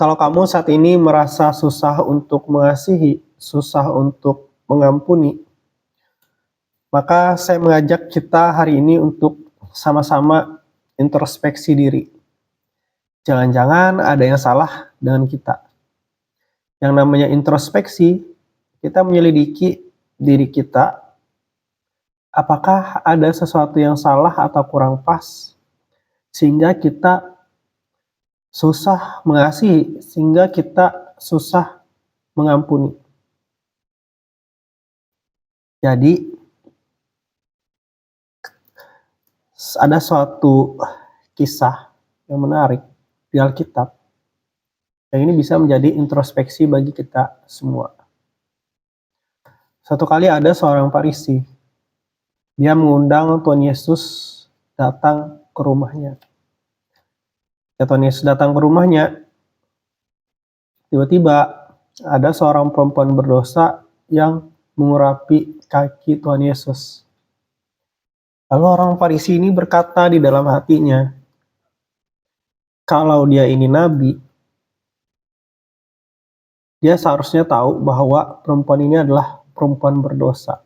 Kalau kamu saat ini merasa susah untuk mengasihi, susah untuk mengampuni, maka saya mengajak kita hari ini untuk sama-sama introspeksi diri. Jangan-jangan ada yang salah dengan kita. Yang namanya introspeksi, kita menyelidiki diri kita, apakah ada sesuatu yang salah atau kurang pas, sehingga kita susah mengasihi, sehingga kita susah mengampuni. Jadi, ada suatu kisah yang menarik di Alkitab, yang ini bisa menjadi introspeksi bagi kita semua. Suatu kali ada seorang Farisi, dia mengundang Tuhan Yesus datang ke rumahnya. Tuhan Yesus datang ke rumahnya, tiba-tiba ada seorang perempuan berdosa yang mengurapi kaki Tuhan Yesus. Lalu orang Farisi ini berkata di dalam hatinya, kalau dia ini nabi, dia seharusnya tahu bahwa perempuan ini adalah perempuan berdosa.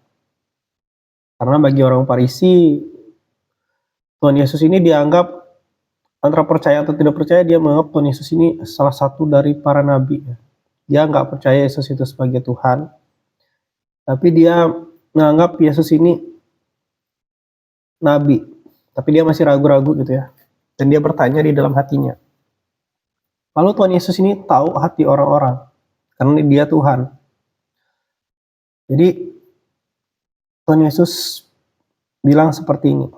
Karena bagi orang Farisi, Tuhan Yesus ini dianggap antara percaya atau tidak percaya, dia menganggap Tuhan Yesus ini salah satu dari para nabi. Dia nggak percaya Yesus itu sebagai Tuhan, tapi dia menganggap Yesus ini nabi. Tapi dia masih ragu-ragu gitu ya. Dan dia bertanya di dalam hatinya. Lalu Tuhan Yesus ini tahu hati orang-orang, karena dia Tuhan. Jadi Tuhan Yesus bilang seperti ini.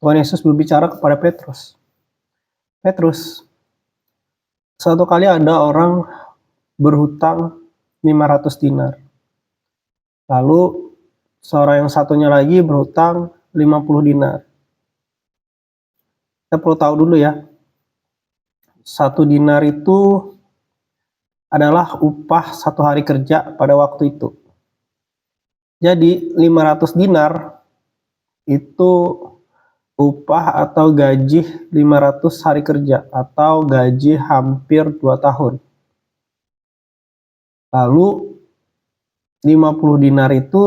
Tuhan Yesus berbicara kepada Petrus. Petrus, suatu kali ada orang berhutang 500 dinar. Lalu seorang yang satunya lagi berhutang 50 dinar. Kita perlu tahu dulu ya, 1 dinar itu adalah upah 1 hari kerja pada waktu itu. Jadi 500 dinar itu upah atau gaji 500 hari kerja atau gaji hampir 2 tahun. Lalu 50 dinar itu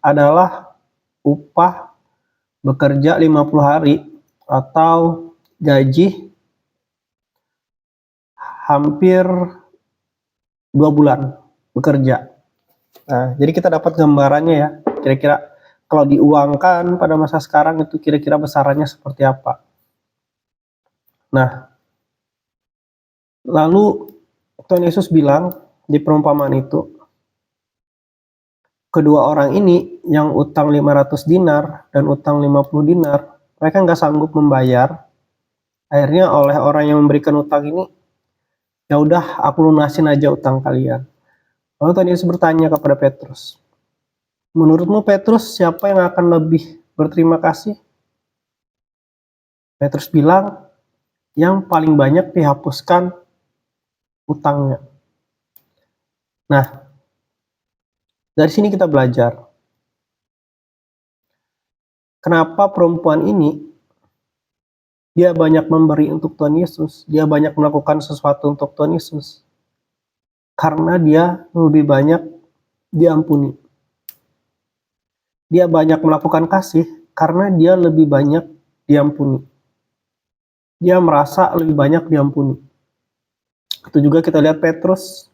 adalah upah bekerja 50 hari atau gaji hampir 2 bulan bekerja. Nah, jadi kita dapat gambarannya ya, kira-kira kalau diuangkan pada masa sekarang itu kira-kira besarannya seperti apa. Nah, lalu Tuhan Yesus bilang di perumpamaan itu, kedua orang ini yang utang 500 dinar dan utang 50 dinar, mereka nggak sanggup membayar. Akhirnya oleh orang yang memberikan utang ini, ya udah aku lunasin aja utang kalian. Lalu Tuhan Yesus bertanya kepada Petrus, menurutmu Petrus siapa yang akan lebih berterima kasih? Petrus bilang, yang paling banyak dihapuskan utangnya. Nah, dari sini kita belajar. Kenapa perempuan ini, dia banyak memberi untuk Tuhan Yesus, dia banyak melakukan sesuatu untuk Tuhan Yesus. Karena dia lebih banyak diampuni. Dia banyak melakukan kasih karena dia lebih banyak diampuni. Dia merasa lebih banyak diampuni. Itu juga kita lihat Petrus.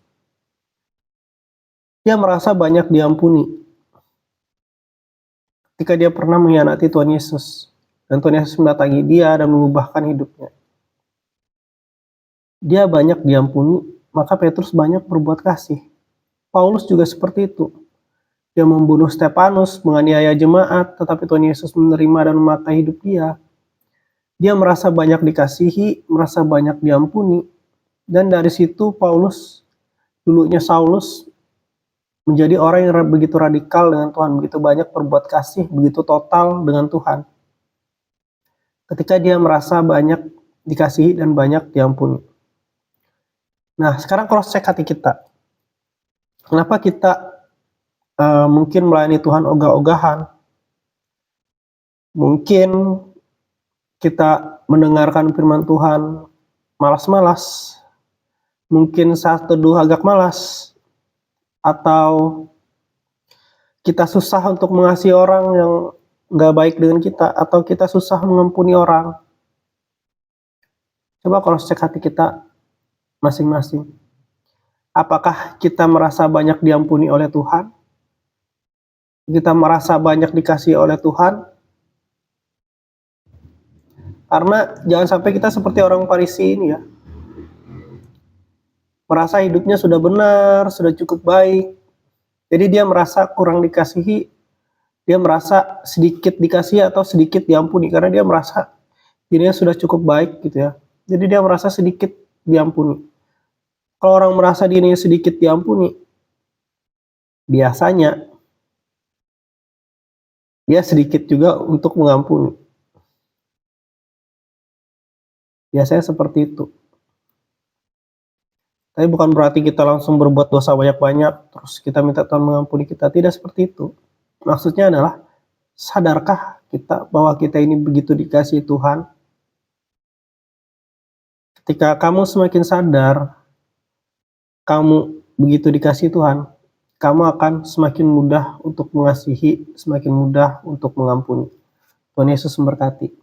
Dia merasa banyak diampuni ketika dia pernah mengkhianati Tuhan Yesus. Dan Tuhan Yesus mendatangi dia dan mengubahkan hidupnya. Dia banyak diampuni, maka Petrus banyak berbuat kasih. Paulus juga seperti itu. Dia membunuh Stefanus, menganiaya jemaat, tetapi Tuhan Yesus menerima dan memakai hidup dia. Dia merasa banyak dikasihi, merasa banyak diampuni. Dan dari situ Paulus, dulunya Saulus, menjadi orang yang begitu radikal dengan Tuhan, begitu banyak berbuat kasih, begitu total dengan Tuhan. Ketika dia merasa banyak dikasihi dan banyak diampuni. Nah, sekarang cross check hati kita. Kenapa kita mungkin melayani Tuhan ogah-ogahan? Mungkin kita mendengarkan firman Tuhan malas-malas. mungkin saat teduh agak malas, atau kita susah untuk mengasihi orang yang nggak baik dengan kita, atau kita susah mengampuni orang. Coba cross cek hati kita masing-masing. Apakah kita merasa banyak diampuni oleh Tuhan? Kita merasa banyak dikasihi oleh Tuhan? Karena jangan sampai kita seperti orang Farisi ini ya, merasa hidupnya sudah benar, sudah cukup baik, jadi dia merasa kurang dikasihi, dia merasa sedikit dikasihi atau sedikit diampuni, karena dia merasa dirinya sudah cukup baik gitu ya, jadi dia merasa sedikit diampuni. Kalau orang merasa dirinya sedikit diampuni, biasanya dia sedikit juga untuk mengampuni. Biasanya seperti itu. Tapi bukan berarti kita langsung berbuat dosa banyak-banyak, terus kita minta Tuhan mengampuni kita. Tidak seperti itu. Maksudnya adalah, sadarkah kita bahwa kita ini begitu dikasihi Tuhan? Ketika kamu semakin sadar, kamu begitu dikasihi Tuhan, kamu akan semakin mudah untuk mengasihi, semakin mudah untuk mengampuni. Tuhan Yesus memberkati.